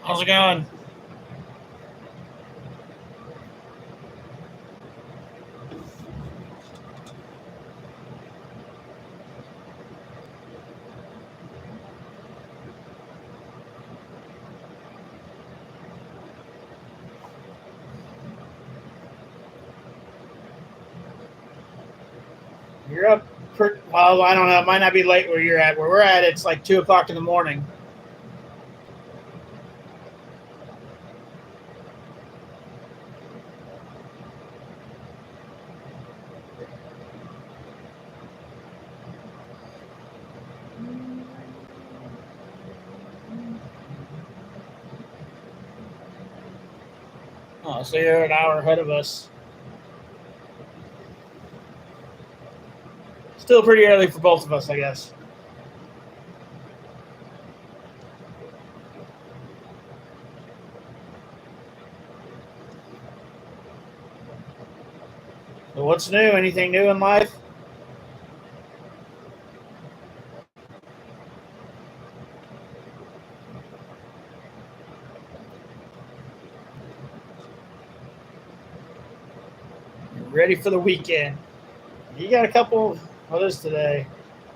How's it going? You're up. Well, I don't know. It might not be late where you're at. Where we're at, it's like 2 o'clock in the morning. Oh, so you're an hour ahead of us. Still pretty early for both of us, I guess. So what's new? Anything new in life? You're ready for the weekend? You got a couple. What is today?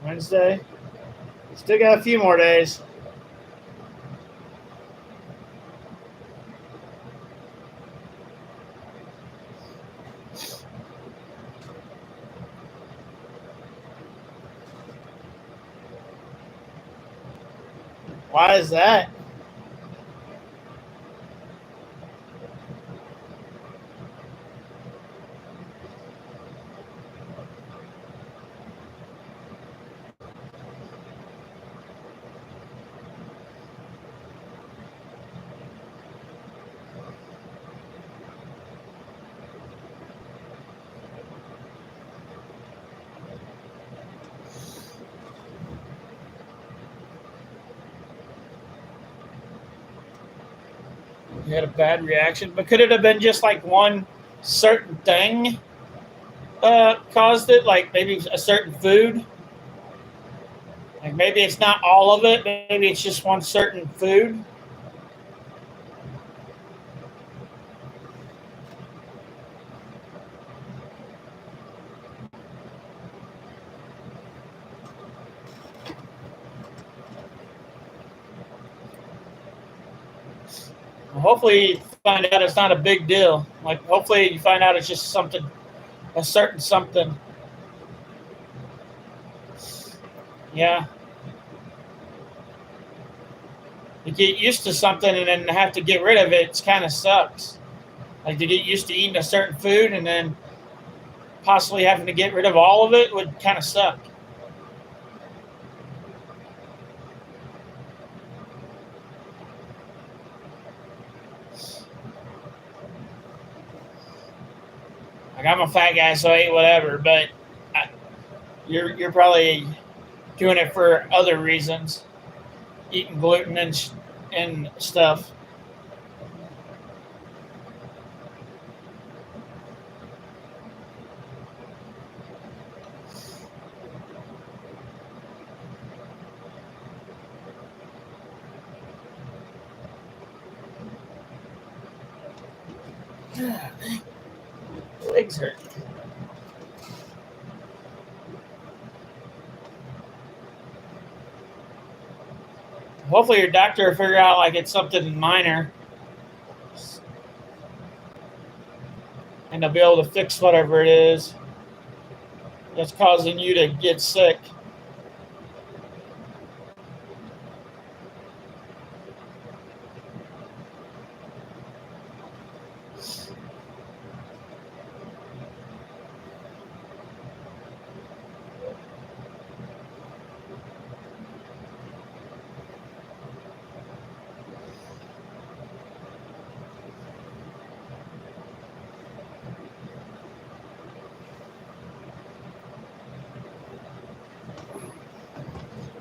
Wednesday. Still got a few more days. Why is that? You had a bad reaction, but could it have been just like one certain thing caused it? Like maybe a certain food? Like maybe it's not all of it. Maybe it's just one certain food. Well, hopefully, you find out it's not a big deal. Like hopefully, you find out it's just something, a certain something. Yeah, you get used to something and then have to get rid of it. It kind of sucks. Like to get used to eating a certain food and then possibly having to get rid of all of it would kind of suck. Like I'm a fat guy, so I eat whatever. But I, you're probably doing it for other reasons, eating gluten and stuff. Legs hurt. Hopefully, your doctor will figure out like it's something minor, and they'll be able to fix whatever it is that's causing you to get sick.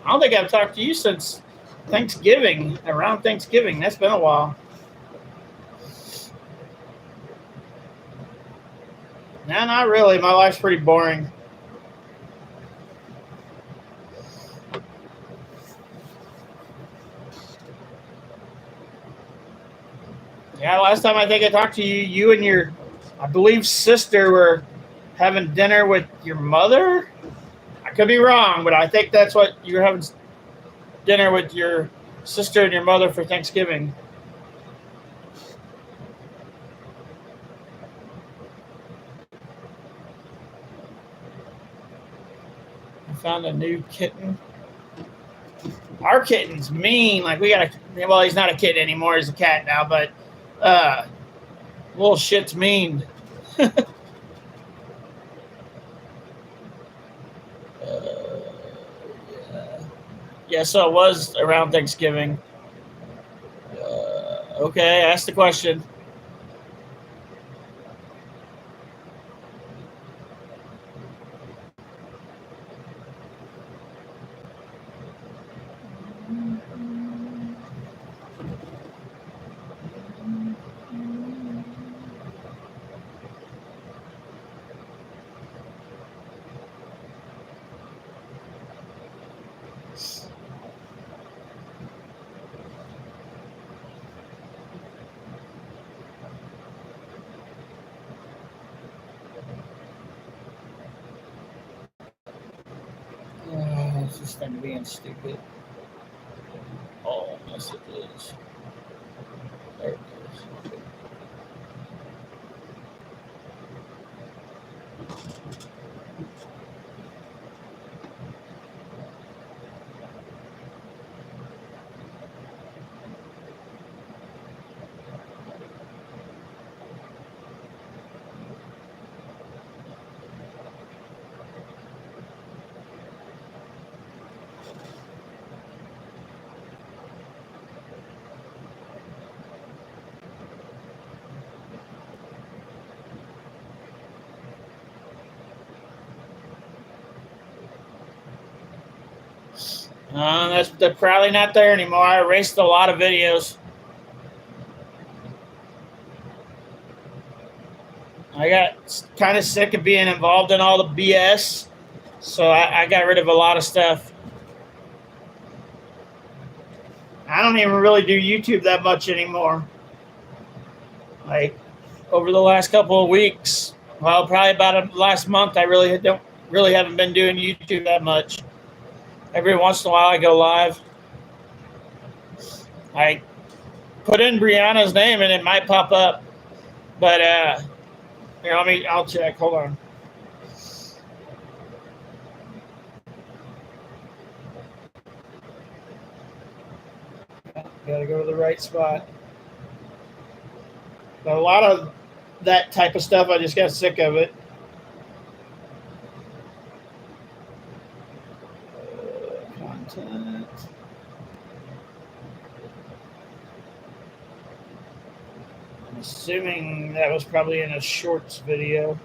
I don't think I've talked to you since Thanksgiving. Around Thanksgiving, that's been a while. Nah, not really. My life's pretty boring. Yeah, last time I think I talked to you, you and your, I believe, sister were having dinner with your mother. I could be wrong, but I think that's what you were having dinner with your sister and your mother for Thanksgiving. I found a new kitten. Our kitten's mean. Like we got a, well, he's not a kitten anymore. He's a cat now, but little shit's mean. Yeah, so it was around Thanksgiving. Okay, ask the question. It's this thing being stupid. Oh, yes, it is. There it is. They're probably not there anymore. I erased a lot of videos. I got kind of sick of being involved in all the BS, so I got rid of a lot of stuff. I don't even really do YouTube that much anymore. Like over the last couple of weeks, well, probably about the last month, I really haven't been doing YouTube that much. Every once in a while, I go live. I put in Brianna's name and it might pop up, but here, I'll check. Hold on. Gotta go to the right spot. But a lot of that type of stuff, I just got sick of it. Content. I'm assuming that was probably in a shorts video.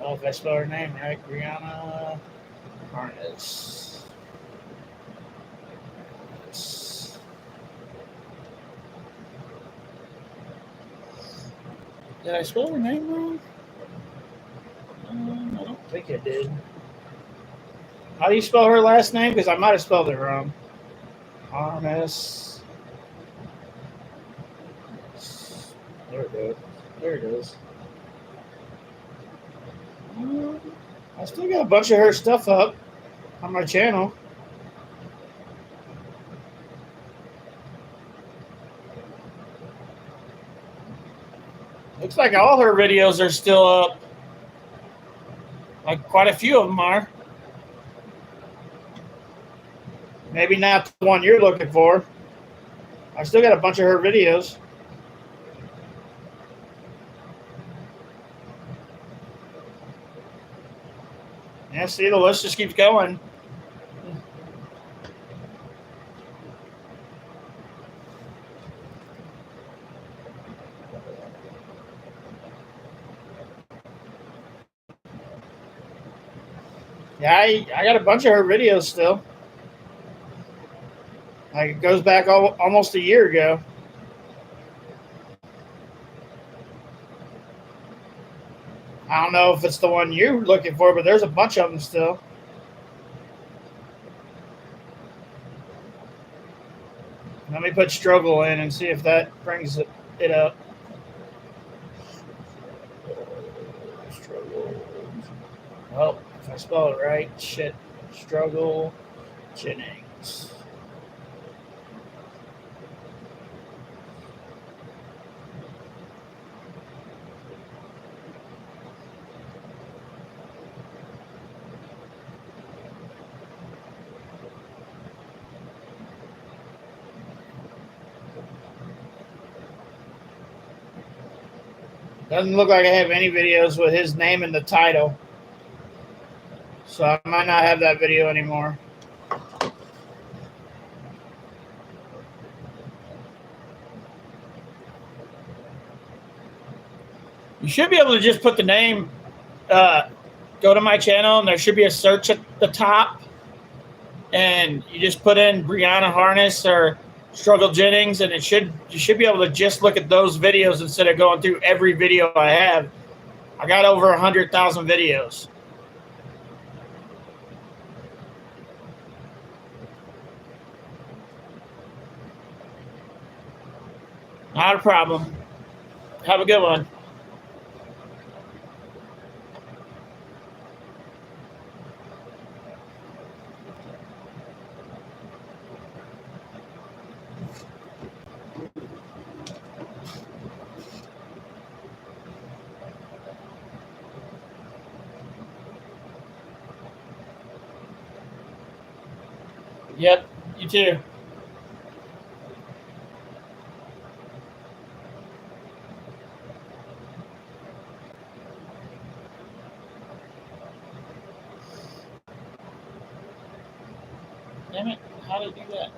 Oh, if I spell her name right, Brianna Harness. Did I spell her name wrong? I don't think I did. How do you spell her last name? Because I might have spelled it wrong. Harness. There it goes. There it is. I still got a bunch of her stuff up on my channel. Looks like all her videos are still up. Like quite a few of them are. Maybe not the one you're looking for. I still got a bunch of her videos. Yeah, see, the list just keeps going. Yeah, I got a bunch of her videos still. Like it goes back almost a year ago. I don't know if it's the one you're looking for, but there's a bunch of them still. Let me put struggle in and see if that brings it up. Struggle. Well, if I spell it right, shit. Struggle Jennings. Doesn't look like I have any videos with his name in the title. So I might not have that video anymore. You should be able to just put the name, go to my channel, and there should be a search at the top. And you just put in Brianna Harness or Struggle Jennings, and you should be able to just look at those videos instead of going through every video I have. I got over 100,000 videos. Not a problem. Have a good one. Yep, you too. Damn it, how to do that?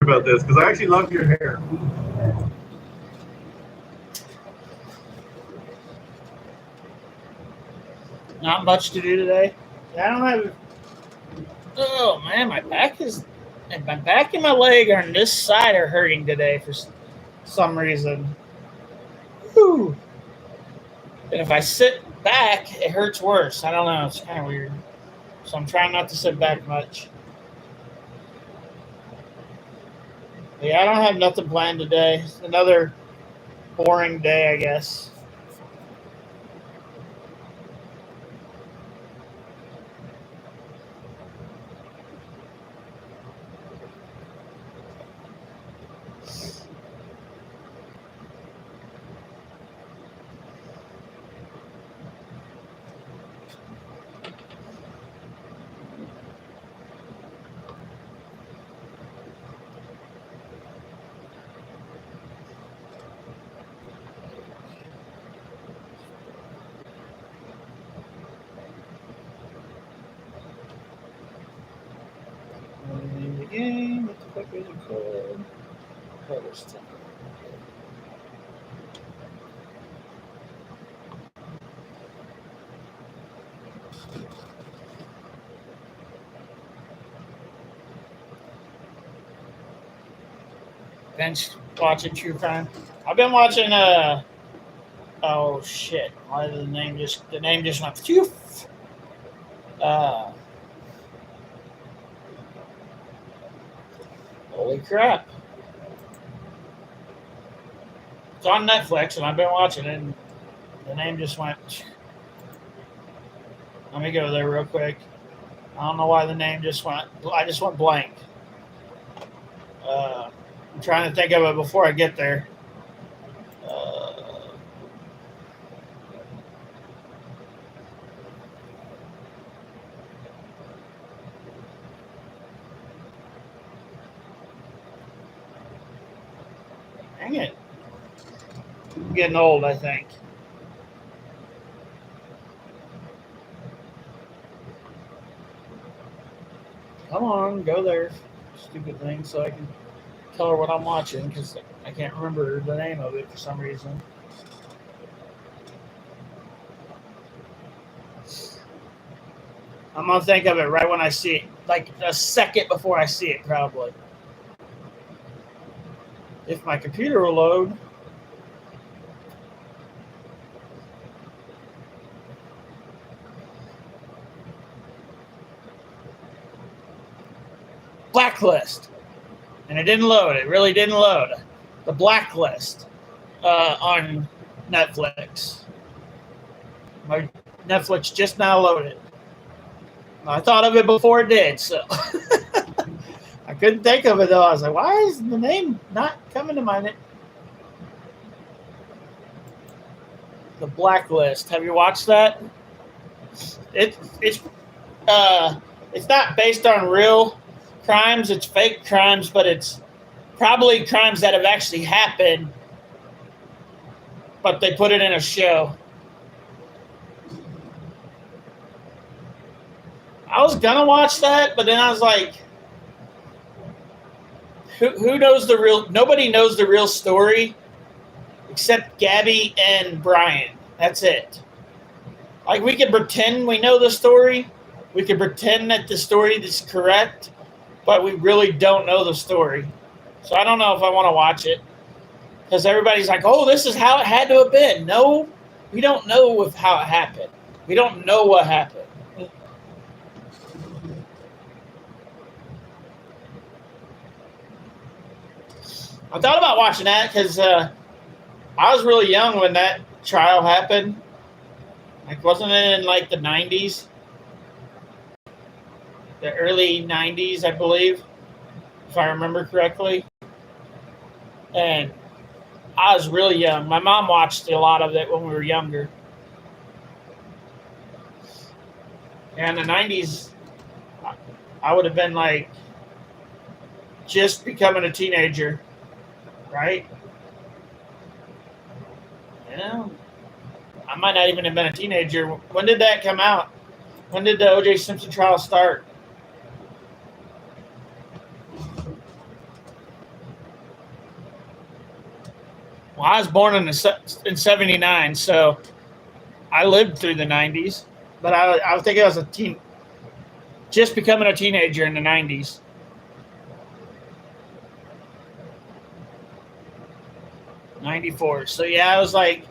About this because I actually love your hair. Not much to do today. I don't have. Oh man, my back and my leg on this side are hurting today for some reason. Whew. And if I sit back, it hurts worse. I don't know. It's kind of weird. So I'm trying not to sit back much. But yeah, I don't have nothing planned today. It's another boring day, I guess. Game. What the fuck is it called? Harvest. Bench watching True Crime. I've been watching oh shit. Why did the name just went phew. Holy crap. It's on Netflix and I've been watching it and the name just went. Let me go there real quick. I don't know why the name just went. I just went blank. I'm trying to think of it before I get there. Dang it. I'm getting old, I think. Come on, go there. stupid thing so I can tell her what I'm watching because I can't remember the name of it for some reason. I'm gonna think of it right when I see it, like a second before I see it, probably. If my computer will load. Blacklist. And it didn't load. It really didn't load. The Blacklist on Netflix. My Netflix just now loaded. I thought of it before it did, so I couldn't think of it though. I was like, why is the name not coming to mind? The Blacklist. Have you watched that? It's not based on real crimes. It's fake crimes, but it's probably crimes that have actually happened, but they put it in a show. I was gonna watch that, but then I was like, who knows the real? Nobody knows the real story except Gabby and Brian. That's it. Like, we can pretend we know the story. We can pretend that the story is correct, but we really don't know the story. So I don't know if I want to watch it because everybody's like, oh, this is how it had to have been. No, we don't know how it happened. We don't know what happened. I thought about watching that because I was really young when that trial happened. Like, wasn't it in like the 90s? The early 90s, I believe, if I remember correctly. And I was really young. My mom watched a lot of it when we were younger. And in the 90s, I would have been like just becoming a teenager. Right? Yeah. I might not even have been a teenager. When did that come out? When did the O.J. Simpson trial start? Well, I was born in 79, so I lived through the 90s. But I think I was just becoming a teenager in the 90s. '94. So yeah, I was like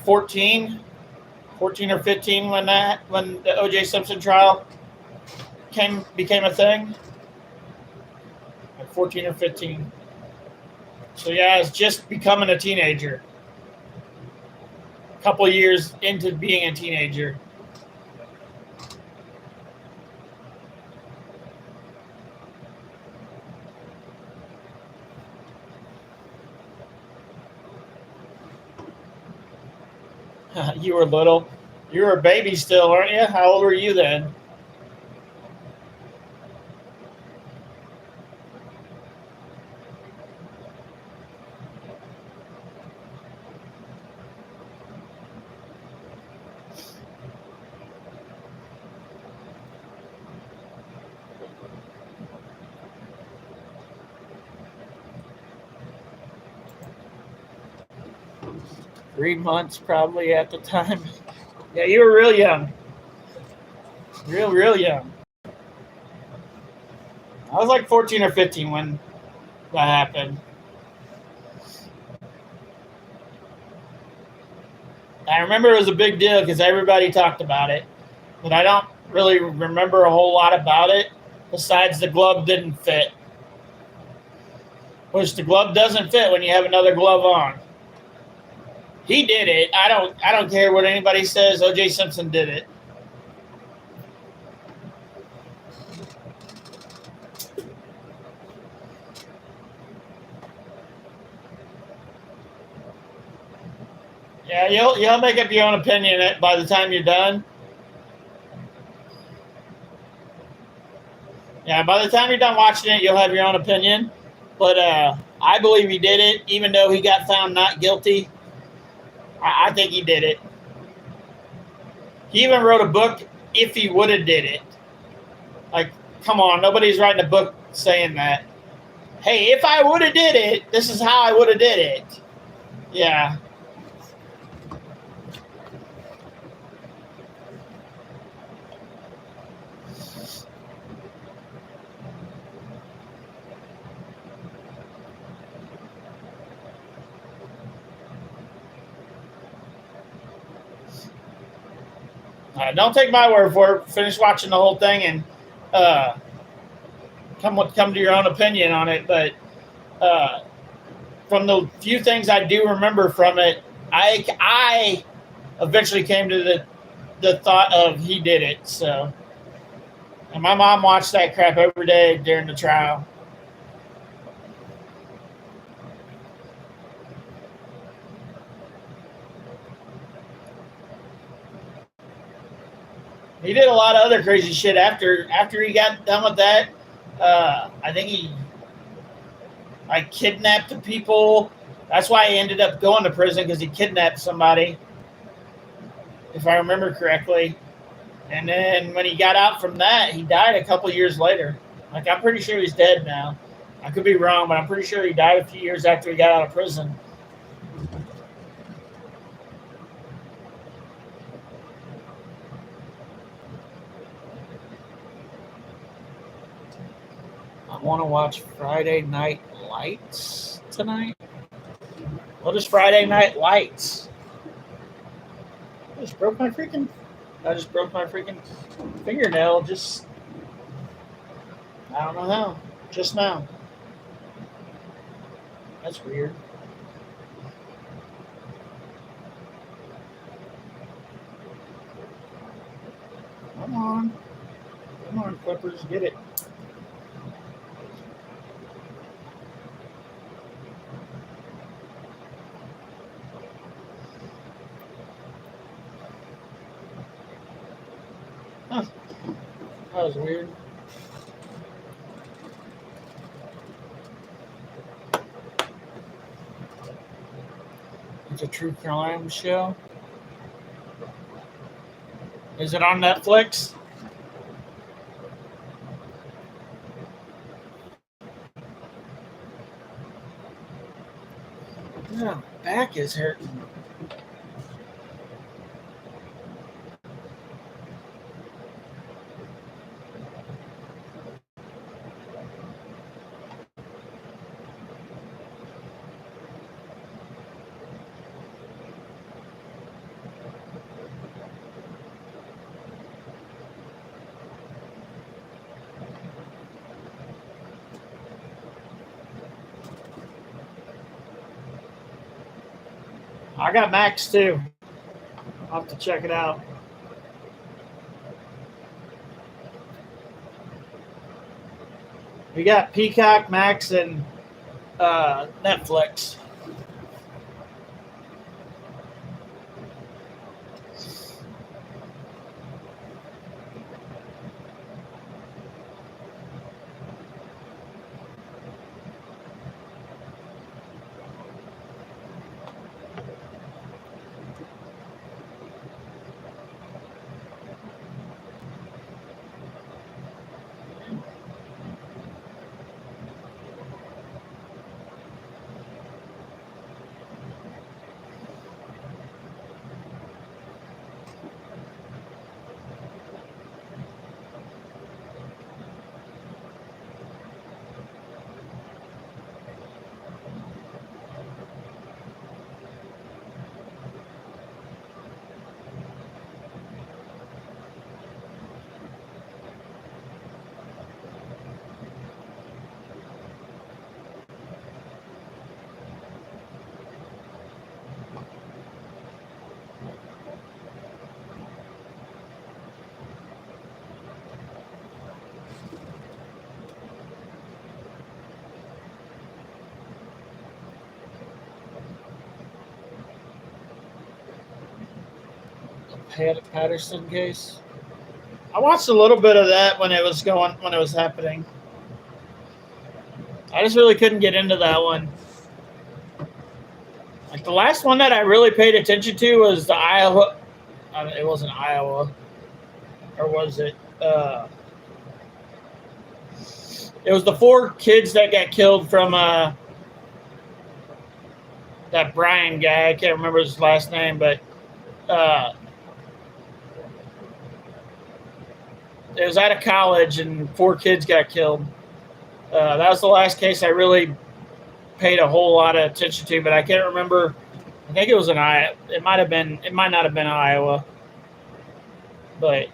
14 or 15 when the O.J. Simpson trial became a thing. Like 14 or 15. So yeah, I was just becoming a teenager. A couple years into being a teenager. You were little. You were a baby still, aren't you? How old were you then? Three months probably at the time. Yeah, you were real young. Real young. I was like 14 or 15 when that happened. I remember it was a big deal because everybody talked about it, but I don't really remember a whole lot about it besides the glove didn't fit. Which the glove doesn't fit when you have another glove on. He did it. I don't care what anybody says. O.J. Simpson did it. Yeah, you'll make up your own opinion by the time you're done. Yeah, by the time you're done watching it, you'll have your own opinion. But I believe he did it, even though he got found not guilty. I think he did it. He even wrote a book if he would have did it. Like, come on, nobody's writing a book saying that. Hey, if I would have did it, this is how I would have did it. Yeah. Don't take my word for it. Finish watching the whole thing and come to your own opinion on it. But from the few things I do remember from it, I eventually came to the thought of he did it. So, and my mom watched that crap every day during the trial. He did a lot of other crazy shit after he got done with that. I think he kidnapped the people. That's why he ended up going to prison, because he kidnapped somebody, if I remember correctly. And then when he got out from that, he died a couple years later. Like, I'm pretty sure he's dead now. I could be wrong, but I'm pretty sure he died a few years after he got out of prison. I want to watch Friday Night Lights tonight. What is Friday Night Lights? I just broke my freaking fingernail. I don't know how. Just now. That's weird. Come on, Clippers, get it. Huh. That was weird. It's a true crime show. Is it on Netflix? Yeah, my back is hurting. I got Max too. I'll have to check it out. We got Peacock, Max, and Netflix. Patterson case. I watched a little bit of that when it was happening. I just really couldn't get into that one. Like, the last one that I really paid attention to was the Iowa. It wasn't Iowa. or was it? It was the 4 kids that got killed from that Brian guy. I can't remember his last name, but it was out of college, and 4 kids got killed. That was the last case I really paid a whole lot of attention to, but I can't remember. I think it was in Iowa. It might not have been Iowa, but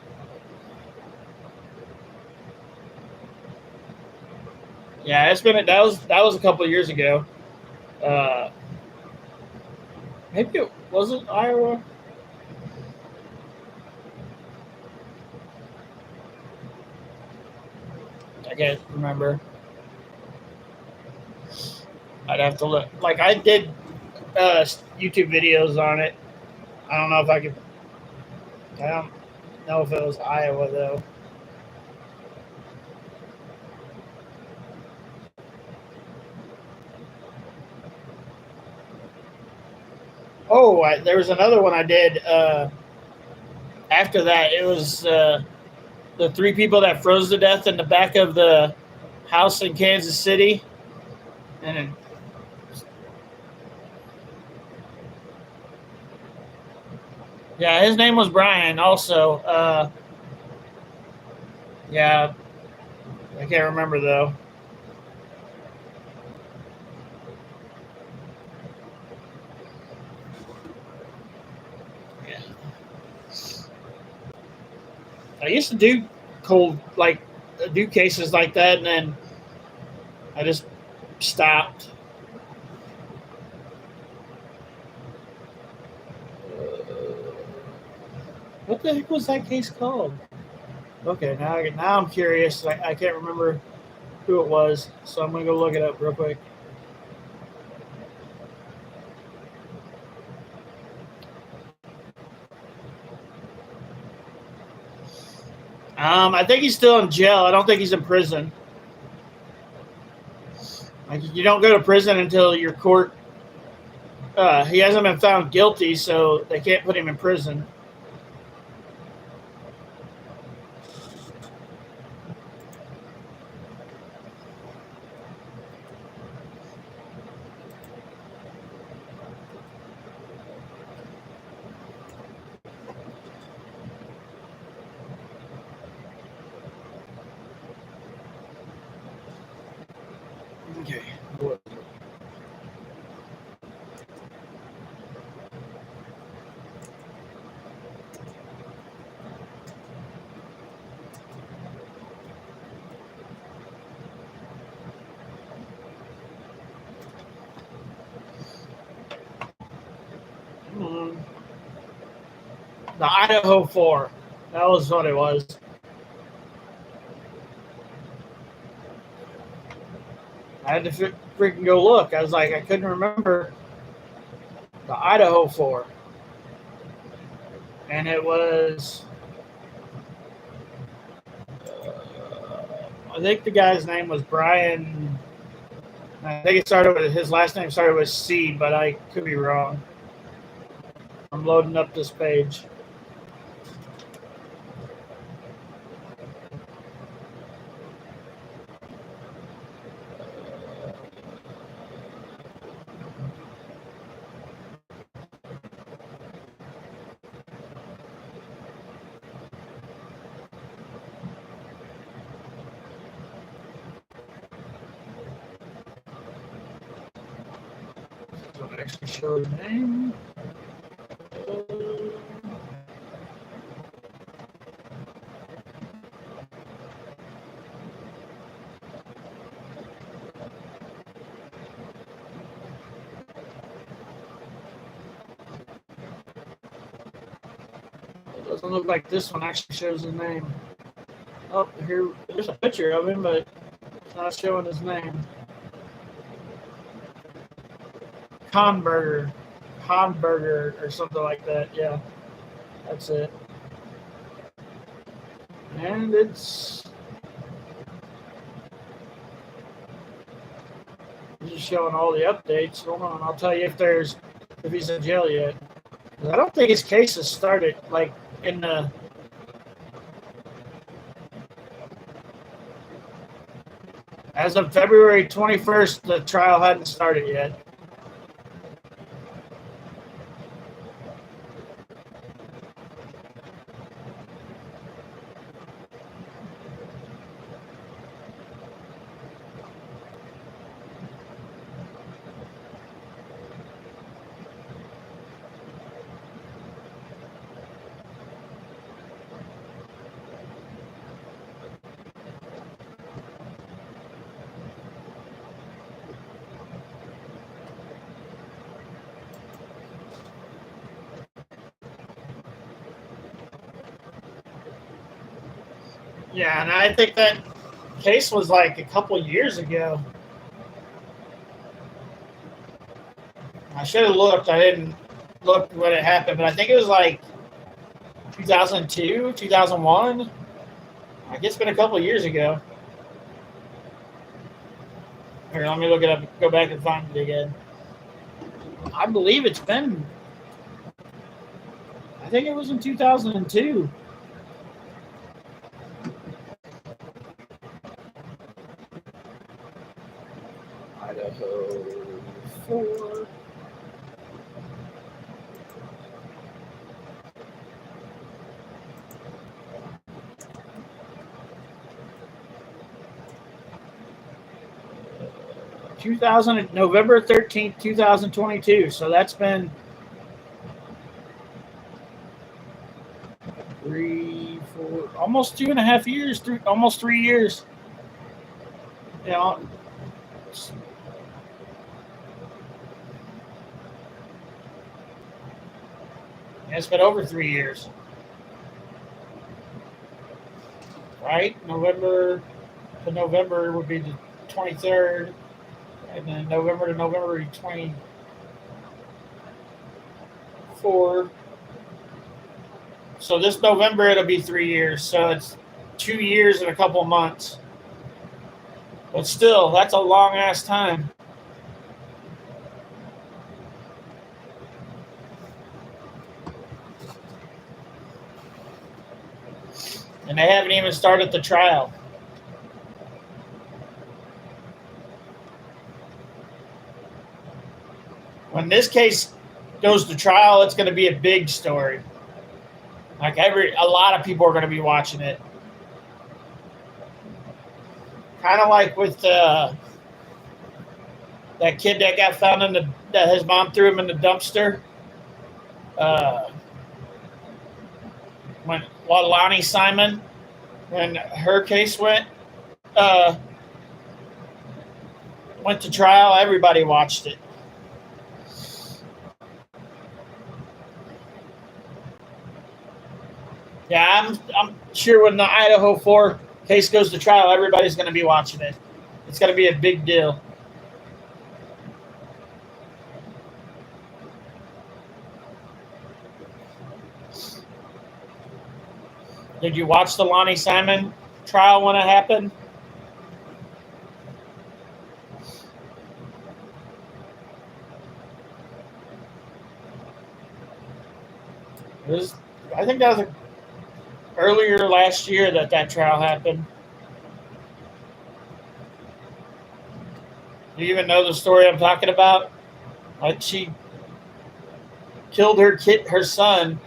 yeah, that was a couple of years ago. Maybe it wasn't Iowa. I can't remember. I'd have to look. Like, I did YouTube videos on it. I don't know if I could. I don't know if it was Iowa though. Oh, there was another one I did after that. It was the 3 people that froze to death in the back of the house in Kansas City. And yeah, his name was Brian also. Yeah, I can't remember though. Yeah. I used to do do cases like that, and then I just stopped. What the heck was that case called? Okay, now I'm curious. I can't remember who it was, so I'm gonna go look it up real quick. I think he's still in jail. I don't think he's in prison. Like, you don't go to prison until your court. He hasn't been found guilty, so they can't put him in prison. Okay. The Idaho 4. That was what it was. I had to freaking go look. I was like, I couldn't remember the Idaho 4. And it was, I think the guy's name was Brian. I think his last name started with C, but I could be wrong. I'm loading up this page. Don't actually show the name. It doesn't look like this one actually shows his name. Oh, there's a picture of him, but it's not showing his name. Hamburger or something like that. Yeah, that's it. And it's just showing all the updates. Hold on, I'll tell you if he's in jail yet. I don't think his case has started like in the As of February 21st, the trial hadn't started yet. Yeah, and I think that case was like a couple years ago. I should have looked. I didn't look when it happened, but I think it was like 2002, 2001. I guess it's been a couple years ago. Here, let me look it up. Go back and find it again. I believe it's been. I think it was in 2002. Idaho 4. November 13th, 2022. So that's been 3, 4, almost 2.5 years, almost 3 years. Yeah. It's been over 3 years. Right? November to November would be the 23rd. And then November to November 24. So this November it'll be 3 years. So it's 2 years and a couple of months. But still, that's a long ass time. And they haven't even started the trial. When this case goes to trial, it's going to be a big story. Like a lot of people are going to be watching it. Kind of like with that kid that got found that his mom threw him in the dumpster. When Lonnie Simon, when her case went to trial, everybody watched it. Yeah, I'm sure when the Idaho 4 case goes to trial, everybody's going to be watching it. It's going to be a big deal. Did you watch the Lonnie Simon trial when it happened? I think that was earlier last year that trial happened. Do you even know the story I'm talking about? Like she killed her son,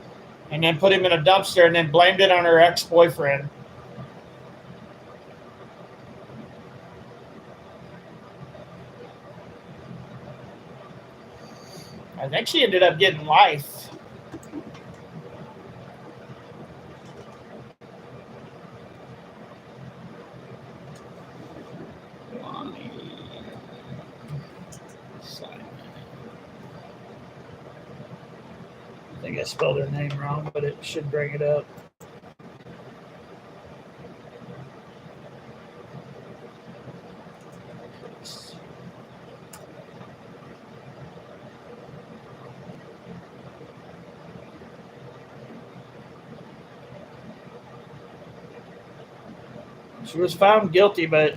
and then put him in a dumpster, and then blamed it on her ex-boyfriend. I think she ended up getting life. I think I spelled her name wrong, but it should bring it up. She was found guilty, but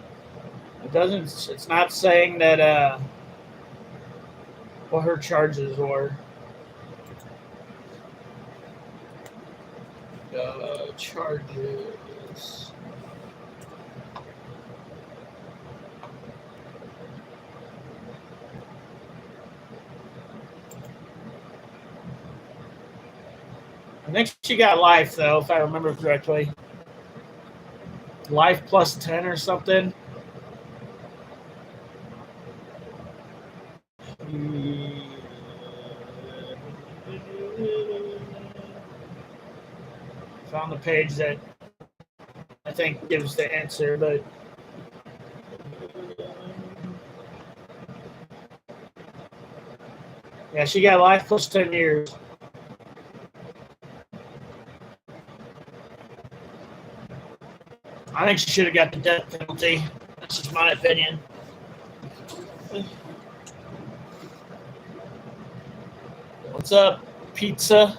it's not saying that what her charges were. Charges. she got life though, if I remember correctly. Life plus 10 or something. Found the page that I think gives the answer, but yeah, she got life plus 10 years. I think she should have got the death penalty. That's just my opinion. What's up, Pizza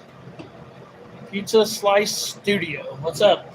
Slice Studio? What's up?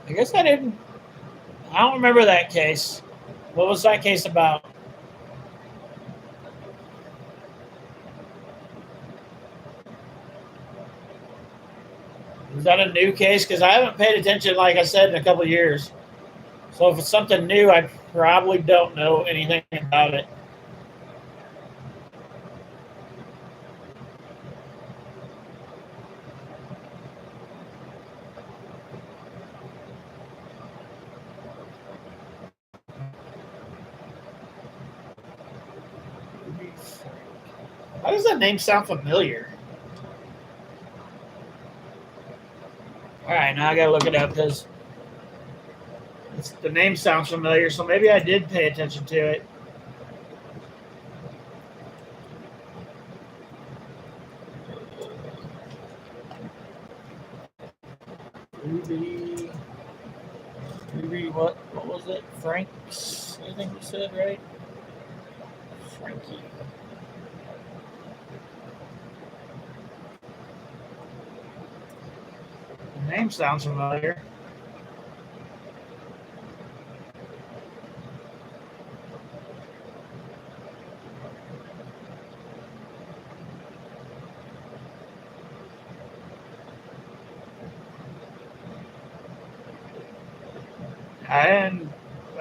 I guess I didn't. I don't remember that case. What was that case about? Is that a new case? Because I haven't paid attention, like I said, in a couple of years. So if it's something new, I probably don't know anything about it. How does that name sound familiar? All right, now I gotta look it up because the name sounds familiar. So maybe I did pay attention to it. Ruby, what was it? Frank's, I think you said, right? Frankie. The name sounds familiar.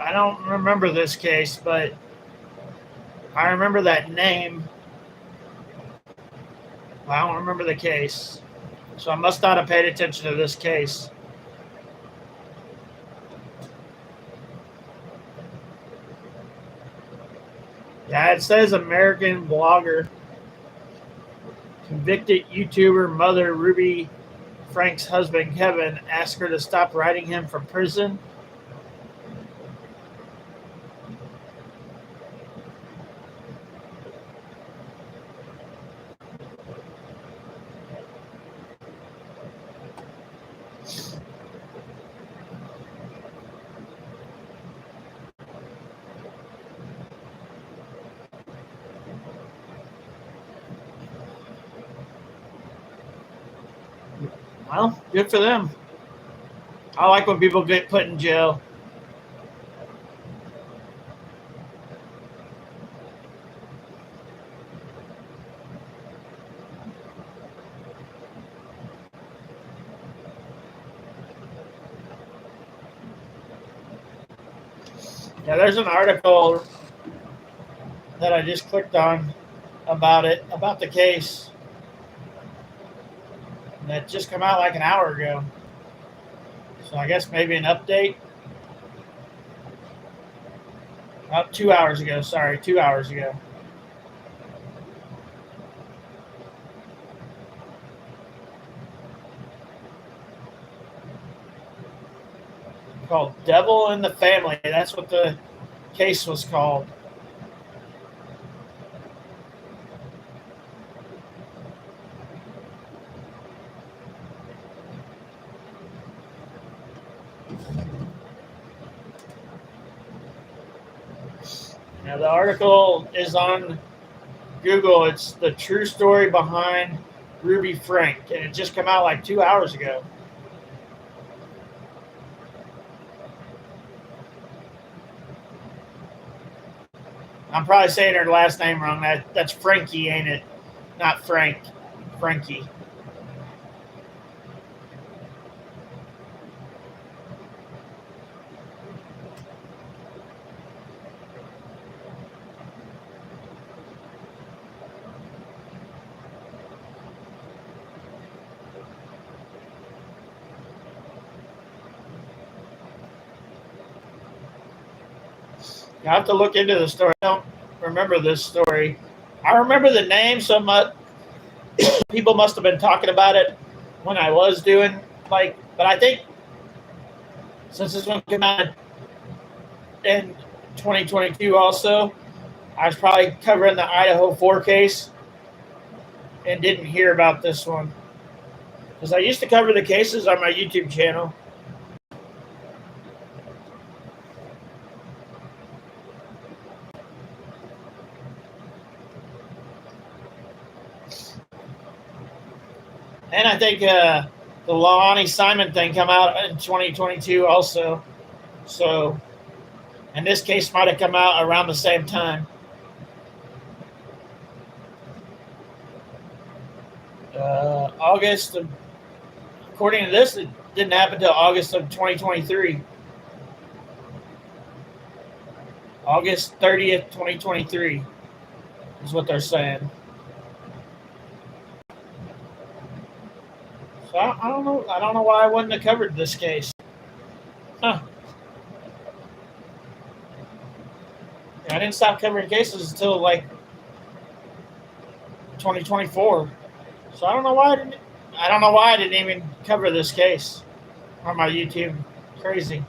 I don't remember this case, but I remember that name. I don't remember the case. So I must not have paid attention to this case. Yeah, it says American blogger, convicted YouTuber mother Ruby Frank's husband Kevin asked her to stop writing him from prison. Well, good for them. I like when people get put in jail. Yeah, there's an article that I just clicked on about it, about the case, that just come out like an hour ago. So I guess maybe an update. About 2 hours ago. Sorry, 2 hours ago. Called Devil in the Family. That's what the case was called. Now, the article is on Google. It's the true story behind Ruby Frank, and it just came out like 2 hours ago. I'm probably saying her last name wrong. That's Frankie, ain't it? Not Frank. Frankie. You have to look into the story. I don't remember this story. I remember the name so much. People must have been talking about it when I was doing but I think since this one came out in 2022 also, I was probably covering the Idaho 4 case and didn't hear about this one. Because I used to cover the cases on my YouTube channel. And I think the Lonnie Simon thing come out in 2022 also. So, and this case might have come out around the same time. August, according to this, it didn't happen until August of 2023. August 30th, 2023 is what they're saying. So I don't know. I don't know why I wouldn't have covered this case. Huh. I didn't stop covering cases until like 2024. So I don't know why I didn't even cover this case on my YouTube. Crazy.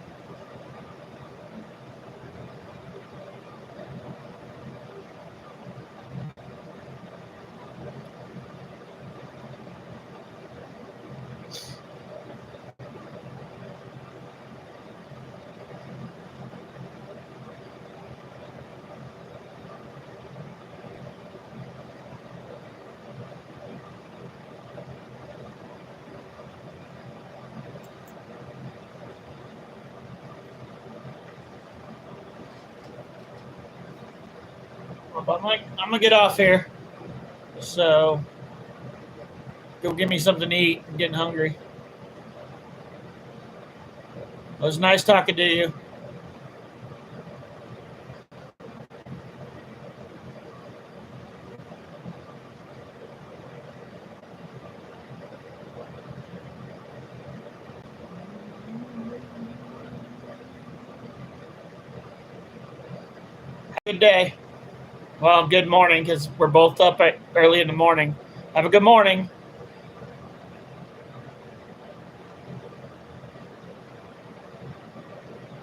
I'm gonna get off here. So go give me something to eat. I'm getting hungry. It was nice talking to you. Good day. Well, good morning because we're both up early in the morning. Have a good morning.